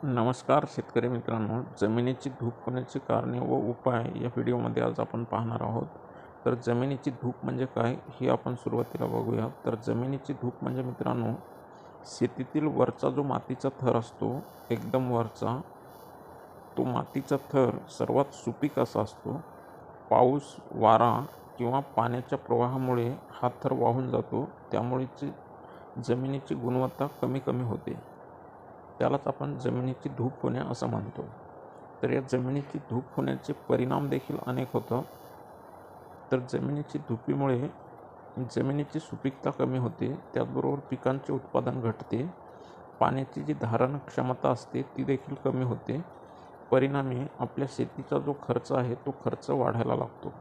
नमस्कार शेतकरी मित्रांनो, जमिनीची धूप होण्याची कारणे व उपाय या व्हिडिओमध्ये आज आपण पाहणार आहोत. तर जमिनीची धूप म्हणजे काय हे आपण सुरुवातीला बघूया. तर जमिनीची धूप म्हणजे मित्रांनो, शेतीतील वरचा जो मातीचा थर असतो, एकदम वरचा तो मातीचा थर सर्वात सुपीक असा असतो. पाऊस, वारा किंवा पाण्याच्या प्रवाहामुळे हा थर वाहून जातो, त्यामुळे जमिनीची गुणवत्ता कमी कमी होते. त्यालाच आपण जमिनीची धूप होणे असं म्हणतो. तर या जमिनीची धूप होण्याचे परिणाम देखील अनेक होतात. तर जमिनीची धुपीमुळे जमिनीची सुपीकता कमी होते, त्याचबरोबर पिकांचे उत्पादन घटते, पाण्याची जी धारण क्षमता असते ती देखील कमी होते. परिणामी आपल्या शेतीचा जो खर्च आहे तो खर्च वाढायला लागतो.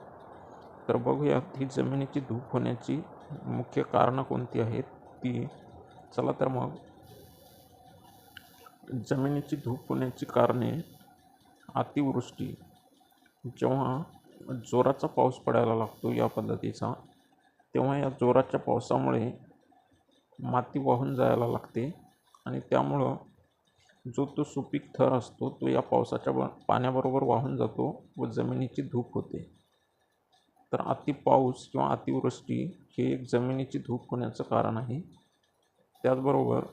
तर बघूयात ही जमिनीची धूप होण्याची मुख्य कारणं कोणती आहेत ती. चला तर मग जमिनीची धूप होण्याची कारणे. अतिवृष्टी, जेव्हा जोराचा पाऊस पडायला लागतो या पद्धतीचा, तेव्हा या जोराच्या पावसामुळे माती वाहून जायला लागते आणि त्यामुळं जो तो सुपीक थर असतो तो या पावसाच्या पाण्याबरोबर वाहून जातो व जमिनीची धूप होते. तर अति पाऊस किंवा अतिवृष्टी हे एक जमिनीची धूप होण्याचं कारण आहे. त्याचबरोबर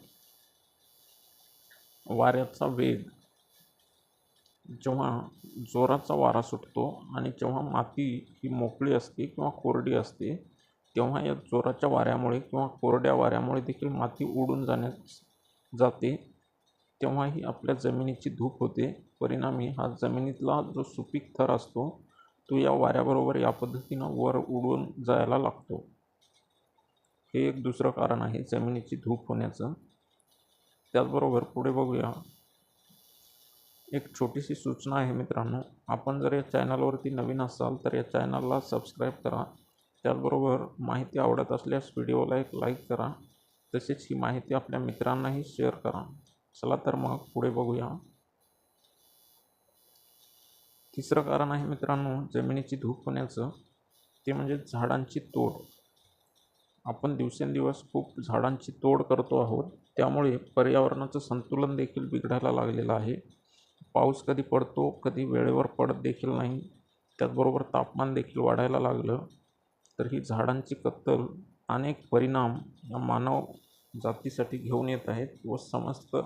वाऱ्याचा वेग, जेव्हा जोराचा वारा सुटतो आणि जेव्हा माती ही मोकळी असते किंवा कोरडी असते, तेव्हा या जोराच्या वाऱ्यामुळे किंवा कोरड्या वाऱ्यामुळे देखील माती उडून जाते, तेव्हाही आपल्या जमिनीची धूप होते. परिणामी हा जमिनीतला जो सुपीक थर असतो तो या वाऱ्याबरोबर या पद्धतीनं वर उडून जायला लागतो. हे एक दुसरं कारण आहे जमिनीची धूप होण्याचं. त्याचबरोबर पुढे बघूया, एक छोटीशी सूचना आहे मित्रांनो, आपण जर या चॅनलवरती नवीन असाल तर या चॅनलला सबस्क्राईब करा. त्याचबरोबर माहिती आवडत असल्यास व्हिडिओला एक लाईक करा, तसेच ही माहिती आपल्या मित्रांनाही शेअर करा. चला तर मग पुढे बघूया. तिसरं कारण आहे मित्रांनो जमिनीची धूप होण्याचं, ते म्हणजे झाडांची तोड. आपण दिवसेंदिवस खूप झाडांची तोड करतो आहोत, त्यामुळे पर्यावरणाचं संतुलन देखील बिघडायला लागलेलं आहे. पाऊस कधी पडतो, कधी वेळेवर पडत देखील नाही. त्याचबरोबर तापमान देखील वाढायला लागलं. तर ही झाडांची कत्तल अनेक परिणाम या मानव जातीसाठी घेऊन येत आहेत व समस्त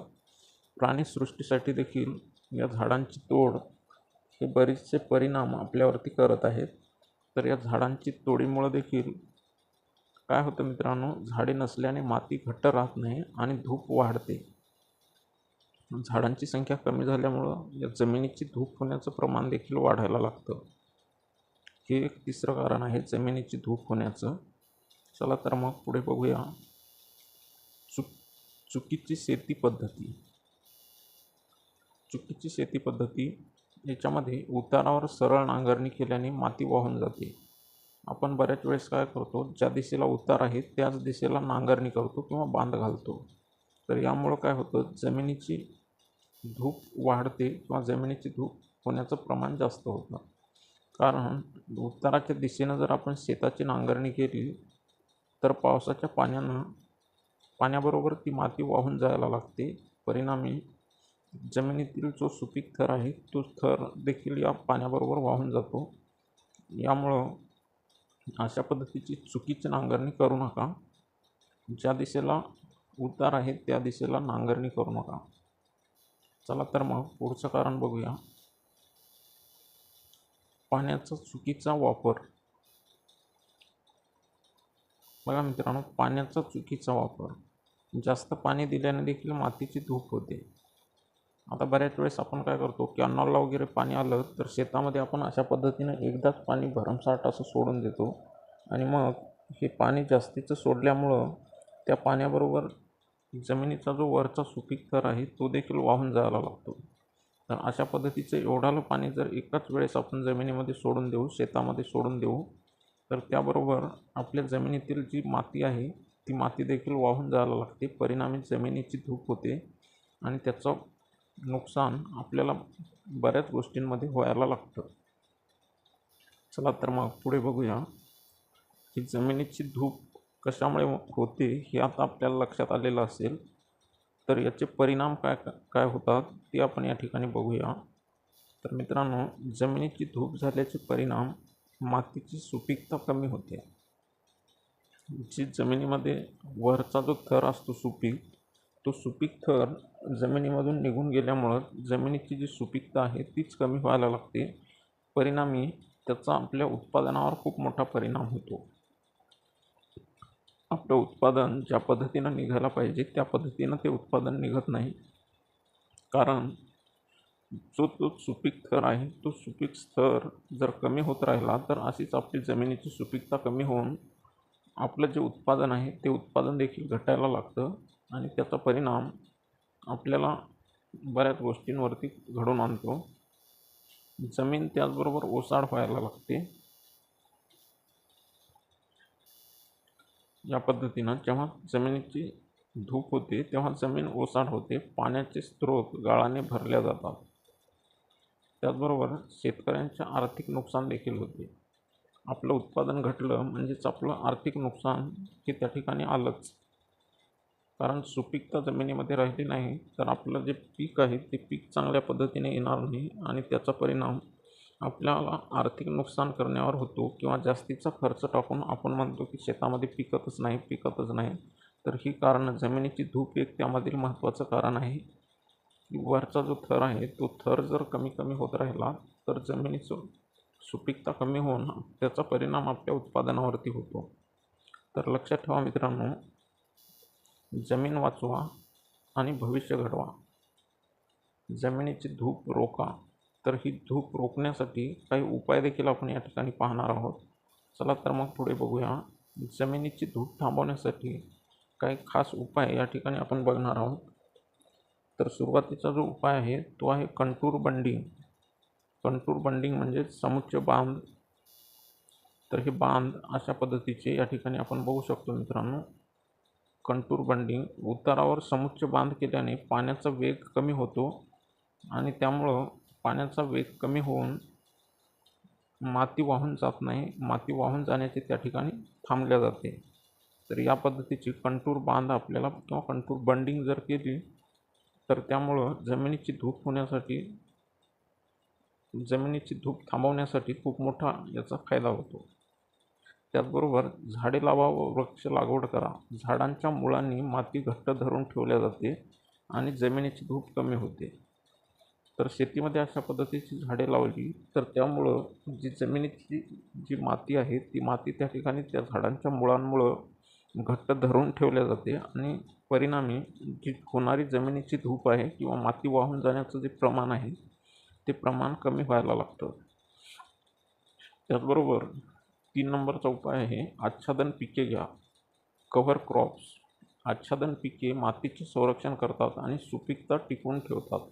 प्राणीसृष्टीसाठी देखील या झाडांची तोड हे बरेचसे परिणाम आपल्यावरती करत आहेत. तर या झाडांची तोडीमुळं देखील काय होतं मित्रांनो, झाडे नसल्याने माती घट्ट राहत नाही आणि धूप वाढते. झाडांची संख्या कमी झाल्यामुळं या जमिनीची धूप होण्याचं प्रमाण देखील वाढायला लागतं. हे एक तिसरं कारण आहे जमिनीची धूप होण्याचं. चला तर मग पुढे बघूया. चुकीची शेती पद्धती. चुकीची शेती पद्धती याच्यामध्ये उतारावर सरळ नांगरणी केल्याने माती वाहून जाते. आपण बऱ्याच वेळेस काय करतो, ज्या दिशेला उतार आहे त्याच दिशेला नांगरणी करतो किंवा बांध घालतो. तर यामुळं काय होतं, जमिनीची धूप वाढते किंवा जमिनीची धूप होण्याचं प्रमाण जास्त होतं. कारण उत्तराच्या दिशेनं जर आपण शेताची नांगरणी केली तर पावसाच्या पाण्याबरोबर ती माती वाहून जायला लागते. परिणामी जमिनीतील जो सुपीक थर आहे तो थर देखील या पाण्याबरोबर वाहून जातो. यामुळं अशा पद्धतीची चुकीची नांगरणी करू नका. ज्या दिशेला उतार आहे त्या दिशेला नांगरणी करू नका. चला तर मग पुढचं कारण बघूया. पाण्याचा चुकीचा वापर. बघा मित्रांनो, पाण्याचा चुकीचा वापर. जास्त पाणी दिल्याने देखील मातीची धूप होते. आता बऱ्याच वेळेस आपण काय करतो, कॅनॉलला वगैरे पाणी आलं तर शेतामध्ये आपण अशा पद्धतीनं एकदाच पाणी भरमसाठ असं सोडून देतो आणि मग हे पाणी जास्तीचं सोडल्यामुळं त्या पाण्याबरोबर जमिनीचा जो वरचा सुपीक थर आहे तो देखील वाहून जायला लागतो. तर अशा पद्धतीचं एवढालं पाणी जर एकाच वेळेस आपण जमिनीमध्ये सोडून देऊ, शेतामध्ये सोडून देऊ, तर त्याबरोबर आपल्या जमिनीतील जी माती आहे ती माती देखील वाहून जायला लागते. परिणामी जमिनीची धूप होते आणि त्याचं नुकसान आपल्याला बऱ्याच गोष्टींमध्ये व्हायला लागतं. चला तर मग पुढे बघूया की जमिनीची धूप कशामुळे होते हे आता आपल्याला लक्षात आलेलं असेल. तर याचे परिणाम काय काय होतात ते आपण या ठिकाणी बघूया. तर मित्रांनो, जमिनीची धूप झाल्याचे परिणाम मातीची सुपीकता कमी होते. जी जमिनीमध्ये वरचा जो थर असतो सुपीक, तो सुपीक थर जमिनीमधून निघून गेल्यामुळं जमिनीची जी सुपीकता आहे तीच कमी व्हायला लागते. परिणामी त्याचा आपल्या उत्पादनावर खूप मोठा परिणाम होतो. आपलं उत्पादन ज्या पद्धतीनं निघायला पाहिजे त्या पद्धतीनं ते उत्पादन निघत नाही. कारण जो तो सुपीक थर आहे तो सुपीक स्तर जर कमी होत राहिला तर अशीच आपली जमिनीची सुपीकता कमी होऊन आपलं जे उत्पादन आहे ते उत्पादन देखील घटायला लागतं आणि त्याचा परिणाम आपल्याला बऱ्याच गोष्टींवरती घडून आणतो. जमीन त्याचबरोबर ओसाड व्हायला लागते. या पद्धतीनं जेव्हा जमिनीची धूप होते तेव्हा जमीन ओसाड होते, पाण्याचे स्रोत गाळाने भरल्या जातात. त्याचबरोबर शेतकऱ्यांच्या आर्थिक नुकसान देखील होते. आपलं उत्पादन घटलं म्हणजेच आपलं आर्थिक नुकसान हे त्या ठिकाणी आलंच. कारण सुपीकता जमिनीमध्ये राहिली नाही तर आपलं जे पीक आहे ते पीक चांगल्या पद्धतीने येणार नाही आणि त्याचा परिणाम आपल्याला आर्थिक नुकसान करण्यावर होतो किंवा जास्तीचा खर्च टाकून आपण म्हणतो की शेतामध्ये पिकतच नाही. तर ही कारणं, जमिनीची धूप एक त्यामधील महत्त्वाचं कारण आहे. वरचा जो थर आहे तो थर जर कमी होत राहिला तर जमिनीचं सुपीकता कमी होऊन त्याचा परिणाम आपल्या उत्पादनावरती होतो. तर लक्षात ठेवा मित्रांनो, जमीन वाचवा आणि भविष्य घडवा. जमिनीची धूप रोका. तर ही धूप रोखण्यासाठी काही उपाय देखील आपण या ठिकाणी पाहणार आहोत. चला तर मग पुढे बघूया. जमिनीची धूप थांबवण्यासाठी काही खास उपाय या ठिकाणी आपण बघणार आहोत. तर सुरुवातीचा जो उपाय आहे तो आहे कंटूर बंडिंग. कंटूर बंडिंग म्हणजे समुच्च बांध. तर हे बांध अशा पद्धतीचे या ठिकाणी आपण बघू शकतो मित्रांनो. कंटूर बंडिंग, उतारावर समुच्च बांध केल्याने पाण्याचा वेग कमी होतो आणि त्यामुळं पाण्याचा वेग कमी होऊन माती वाहून जात नाही. माती वाहून जाण्याचे त्या ठिकाणी थांबल्या जाते. तर या पद्धतीची कंटूर बांध आपल्याला किंवा कंटूर बंडिंग जर केली तर त्यामुळं जमिनीची धूप थांबवण्यासाठी खूप मोठा याचा फायदा होतो. त्याचबरोबर झाडे लावा व वृक्ष लागवड करा. झाडांच्या मुळांनी माती घट्ट धरून ठेवल्या जाते आणि जमिनीची धूप कमी होते. तर शेतीमध्ये अशा पद्धतीची झाडे लावली तर त्यामुळं जी जमिनीची जी माती आहे ती माती त्या ठिकाणी त्या झाडांच्या मुळांमुळं घट्ट धरून ठेवल्या जाते आणि परिणामी जी होणारी जमिनीची धूप आहे किंवा माती वाहून जाण्याचं जे प्रमाण आहे ते प्रमाण कमी व्हायला लागतं. त्याचबरोबर 3 नंबरचा उपाय आहे आच्छादन पिके घ्या. Cover crops. आच्छादन पिके मातीचे संरक्षण करतात आणि सुपीकता टिकवून ठेवतात.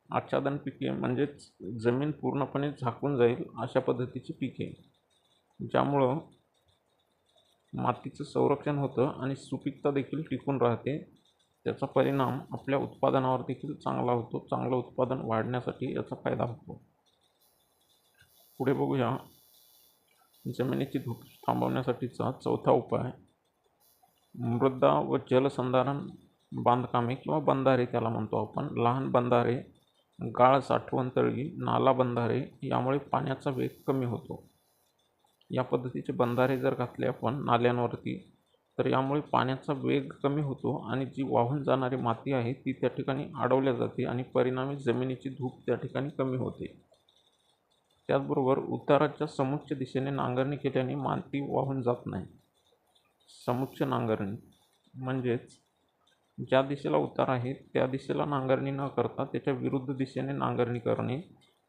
आच्छादन पिके म्हणजेच जमीन पूर्णपणे झाकून जाईल अशा पद्धतीची पिके, ज्यामुळं मातीचं संरक्षण होतं आणि सुपीकता देखील टिकून राहते. त्याचा परिणाम आपल्या उत्पादनावर देखील चांगला होतो. चांगलं उत्पादन वाढण्यासाठी याचा फायदा होतो. पुढे बघूया जमिनीची धूप थांबवण्यासाठीचा चौथा उपाय, मृदा व जलसंधारण बांधकामे किंवा बंधारे त्याला म्हणतो आपण. लहान बंधारे, गाळ साठवण तळी, नाला बंधारे यामुळे पाण्याचा वेग कमी होतो. या पद्धतीचे बंधारे जर घातले आपण नाल्यांवरती तर यामुळे पाण्याचा वेग कमी होतो आणि जी वाहून जाणारी माती आहे ती त्या ठिकाणी अडवल्या जाते आणि परिणामी जमिनीची धूप त्या ठिकाणी कमी होते. त्याचबरोबर उताराच्या समुच्च दिशेने नांगरणी केल्याने माती वाहून जात नाही. समुच्च नांगरणी म्हणजेच ज्या दिशेला उतार आहे त्या दिशेला नांगरणी न करता त्याच्या विरुद्ध दिशेने नांगरणी करणे.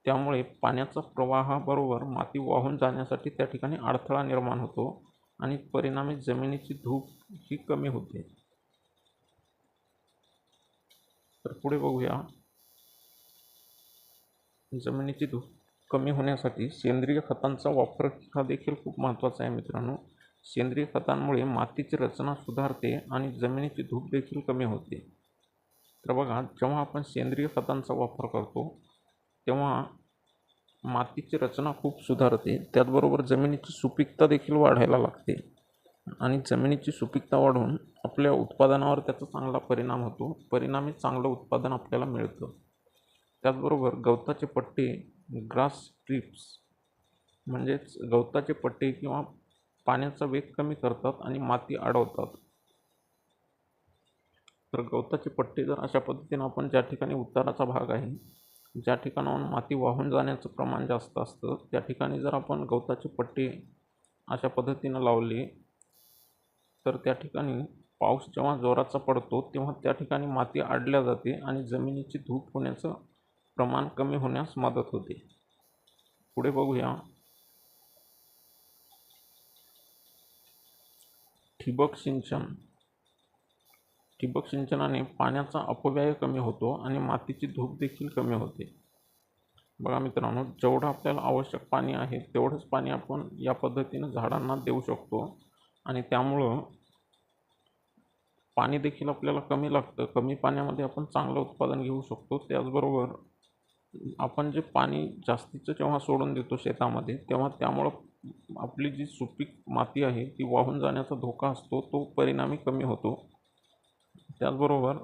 त्यामुळे पाण्याचा प्रवाहाबरोबर माती वाहून जाण्यासाठी त्या ठिकाणी अडथळा निर्माण होतो आणि परिणामी जमिनीची धूप ही कमी होते. तर पुढे बघूया, जमिनीची धूप कमी होण्यासाठी सेंद्रिय खतांचा वापर हा देखील खूप महत्त्वाचा आहे मित्रांनो. सेंद्रिय खतांमुळे मातीची रचना सुधारते आणि जमिनीची धूप देखील कमी होते. तर बघा, जेव्हा आपण सेंद्रिय खतांचा वापर करतो तेव्हा मातीची रचना खूप सुधारते. त्याचबरोबर जमिनीची सुपीकता देखील वाढायला लागते आणि जमिनीची सुपीकता वाढून आपल्या उत्पादनावर त्याचा चांगला परिणाम होतो. परिणामी चांगलं उत्पादन आपल्याला मिळतं. त्याचबरोबर गवताचे पट्टे, ग्रास स्ट्रिप्स म्हणजेच गवताचे पट्टे किंवा पाण्याचा वेग कमी करतात आणि माती अडवतात. तर गवताचे पट्टे जर अशा पद्धतीनं आपण ज्या ठिकाणी उताराचा भाग आहे, ज्या ठिकाणाहून माती वाहून जाण्याचं प्रमाण जास्त असतं, त्या ठिकाणी जर आपण गवताचे पट्टे अशा पद्धतीनं लावले तर त्या ठिकाणी पाऊस जेव्हा जोराचा पडतो तेव्हा त्या ठिकाणी माती अडल्या जाते आणि जमिनीची धूप होण्याचं प्रमाण कमी होण्यास मदत होते. पुढे बघूया ठिबक सिंचन. ठिबक सिंचनाने पाण्याचा अपव्यय कमी होतो आणि मातीची धूप देखील कमी होते. बघा मित्रांनो, जेवढं आपल्याला आवश्यक पाणी आहे तेवढंच पाणी आपण या पद्धतीनं झाडांना देऊ शकतो आणि त्यामुळं पाणी देखील आपल्याला कमी लागतं. कमी पाण्यामध्ये आपण चांगलं उत्पादन घेऊ शकतो. त्याचबरोबर आपण जे पाणी जास्तीचं जेव्हा सोडून देतो शेतामध्ये तेव्हा त्यामुळं आपली जी सुपीक माती आहे ती वाहून जाण्याचा धोका असतो, तो परिणामी कमी होतो. त्याचबरोबर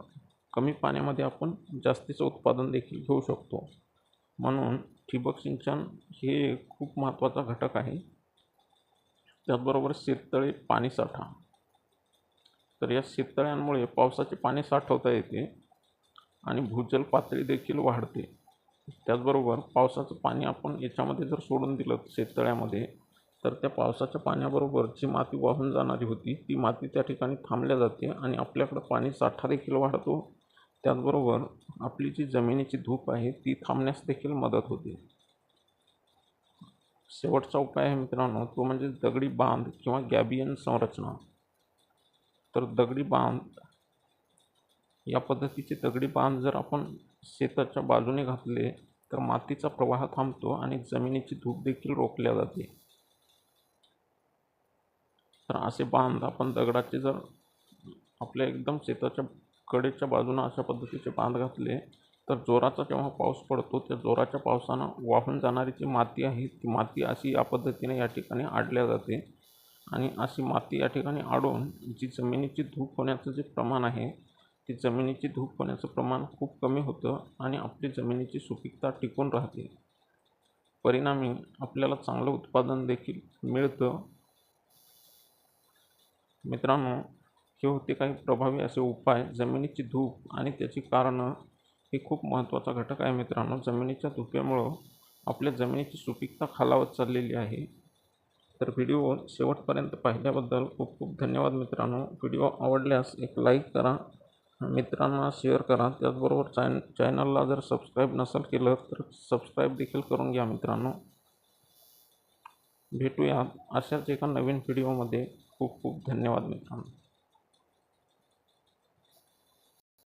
कमी पाण्यामध्ये आपण जास्तीचं उत्पादन देखील घेऊ शकतो. म्हणून ठिबक सिंचन हे खूप महत्त्वाचा घटक आहे. त्याचबरोबर शेततळे पाणीसाठा. तर या शेततळ्यांमुळे पावसाचे पाणी साठवता येते आणि भूजल पातळी देखील वाढते. त्याचबरोबर पावसाचं पाणी आपण याच्यामध्ये जर सोडून दिलं शेततळ्यामध्ये तर त्या पावसाच्या पाण्याबरोबर जी माती वाहून जाणारी होती ती माती त्या ठिकाणी थांबल्या जाते आणि आपल्याकडं पाणी साठा देखील वाढतो. त्याचबरोबर आपली जी जमिनीची धूप आहे ती थांबण्यास देखील मदत होते. शेवटचा उपाय आहे मित्रांनो, तो म्हणजे दगडी बांध किंवा गॅबियन संरचना. तर दगडी बांध या पद्धतीचे दगडी बांध जर आपण शेताच्या बाजूने घातले तर मातीचा प्रवाह थांबतो आणि जमिनीची धूप देखील रोखल्या जाते. तर असे बांध आपण दगडाचे जर आपल्या एकदम शेताच्या कडेच्या बाजूने अशा पद्धतीचे बांध घातले तर जोराचा जेव्हा पाऊस पडतो त्या जोराच्या पावसानं वाहून जाणारी जी माती आहे ती माती अशी या पद्धतीने या ठिकाणी अडल्या जाते आणि अशी माती या ठिकाणी अडवून जी जमिनीची धूप होण्याचं जे प्रमाण आहे ती जमिनीची धूप होण्याचं प्रमाण खूप कमी होतं आणि आपली जमिनीची सुपीकता टिकून राहते. परिणामी आपल्याला चांगलं उत्पादन देखील मिळतं. मित्रांनो, हे होते काही प्रभावी असे उपाय. जमिनीची धूप आणि त्याची कारणं हे खूप महत्त्वाचा घटक आहे मित्रांनो. जमिनीच्या धुक्यामुळं आपल्या जमिनीची सुपीकता खालावत चाललेली आहे. तर व्हिडिओ शेवटपर्यंत पाहिल्याबद्दल खूप खूप धन्यवाद मित्रांनो. व्हिडिओ आवडल्यास एक लाईक करा, मित्रांना शेअर करा. त्याचबरोबर चॅनलला जर सबस्क्राईब नसेल केलं तर सबस्क्राईब देखील करून घ्या मित्रांनो. भेटूया अशाच एका नवीन व्हिडिओमध्ये. खूप खूप धन्यवाद मित्रांनो.